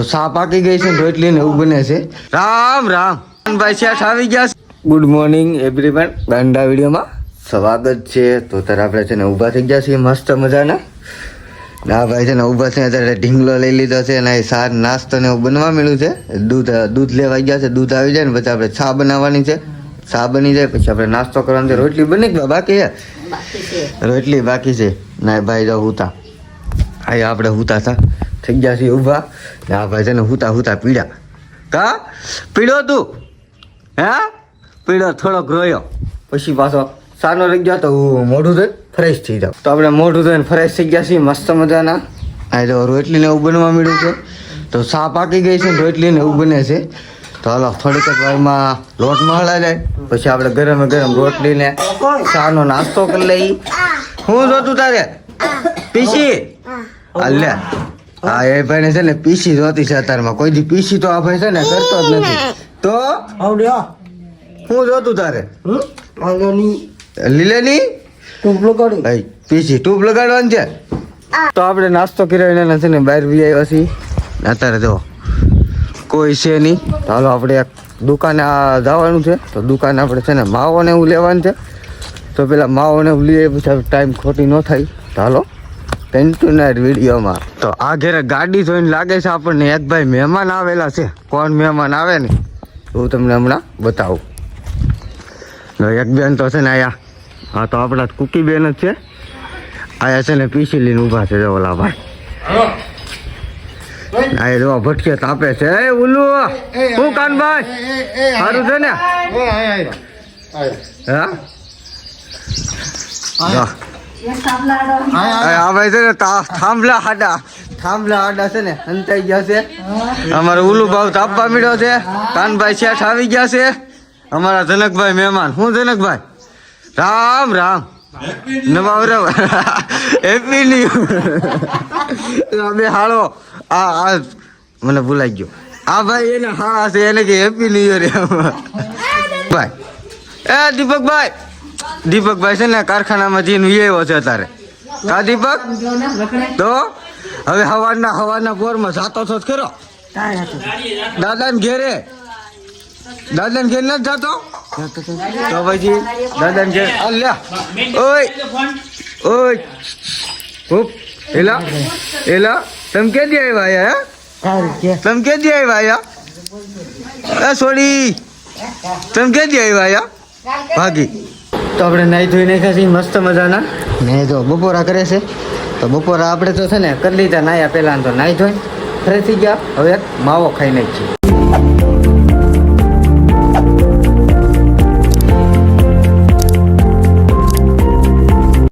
સા પાકી ગઈ છે, રોટલી ને એવું બને છે. રામ રામ ભાઈ શેઠ આવી ગયા છે. ગુડ મોર્નિંગ એવરીવન, ગાંડા વિડીયોમાં સ્વાગત છે. તો ત્યારે આપણે છે ને ઊભા થઈ ગયા છીએ મસ્ત મજાના. ના ભાઈ છે ને ઊભા છે અત્યારે ઢીંગલો લઈ લીધો છે અને સાર નાસ્તો ને એવું બનવા મળ્યું છે. દૂધ લેવા ગયા છે, દૂધ આવી જાય ને પછી આપણે ચા બનાવવાની છે. ચા બની જાય પછી આપણે નાસ્તો કરવાનો છે. રોટલી બની ગઈ બાકી છે, રોટલી બાકી છે. ના ભાઈ જો હુતા આ આપણે હુતા થા થઈ ગયા છીએ ઊભા. આ ભાઈ છે ને હુતા પીડા કા પીડો તું હે પીડો થોડોક રોયો પછી પાછો સાનો રહી ગયો તો મોઢું ધોઈને ફ્રેશ થઈ જાવ. તો આપણે મોઢું ધોઈને ફ્રેશ થઈ ગયા છીએ મસ્ત મજાના. આ જો રોટલી ને એવું બનવા મળ્યું છે. તો સા પાકી ગઈ છે, રોટલી ને એવું બને છે. તો હાલો થોડીક જ વારમાં લોટ મહળાઈ જાય પછી આપણે ગરમ ગરમ રોટલી ને ચાનો નાસ્તો કરી લઈ. હું જોતું તારે પીસી લે હા એ ભાઈ ને છે ને પીસી જોતી છે અત્યારમાં. કોઈ દી પીસી તો આ ભાઈ છે ને કરતો જ નથી. તો હું જોતું તારે લીલેની ટૂંપ લગાડી ભાઈ પીસી ટ્યુબ લગાડવાની છે. તો આપણે નાસ્તો કર્યો છે ને બહાર બી આવ્યા છીએ. અત્યારે જો કોઈ છે નહીં. તો હાલો આપણે એક દુકાને જવાનું છે. તો દુકાને આપણે છે ને માવો ને એવું લેવાનું છે. તો પેલા માવો ને એવું લઈએ પછી ટાઈમ ખોટી ન થાય. તો હાલો કન્ટિન્યુઅર વિડીયોમાં. તો આ ઘરે ગાડી જોઈને લાગે છે આપણને એક ભાઈ મહેમાન આવેલા છે. કોણ મહેમાન આવે ને હું તમને હમણાં બતાવું. એક બેન તો છે ને આયા હા તો આપણા કુકી બેન જ છે. આયા છે ને પીસી લઈને ઊભા છે ઓલા ભાઈ. આ જો ભટકે તાપે છે. એ ઉલ્લુ હું કાનભાઈ સારું છે ને હા આ ભાઈ છે ને થાંભલા આડા છે ને અંતાઈ ગયા છે. અમારો ઉલ્લુ ભાવ તાપવા મળ્યો છે. કાનભાઈ શેઠ આવી ગયા છે. અમારા જનકભાઈ મહેમાન. હું જનકભાઈ રામ રામ નવા હેપી ન્યુ બે હાળો આ મને ભૂલાઈ ગયો. આ ભાઈ એને હાળા છે એને કે હેપી ન્યુ યર ભાઈ. એ દીપકભાઈ છે ને કારખાનામાં જઈને આવ્યો છે અત્યારે. કા દીપક તો હવે હવાના પોરમાં જાતો છો ખરો દાદાને ઘેરે નથી જતો. તો પછી દાદાને ઘેર અલ્યા ઓય હુપ એલા તમે કે દી આવ્યા તમે કે દી આવ્યા સોડી તમે કે દી આવ્યા ભાગી. તો આપણે નાહી ધોઈ નાખ્યા છીએ મસ્ત મજાના. ને જો બપોરા કરે છે. તો બપોરા આપણે તો છે ને કરી લીધા નાહ્યા પહેલાં તો નાહી ધોઈ ફ્રેશ થઈ ગયા. હવે માવો ખાઈ નાખીએ.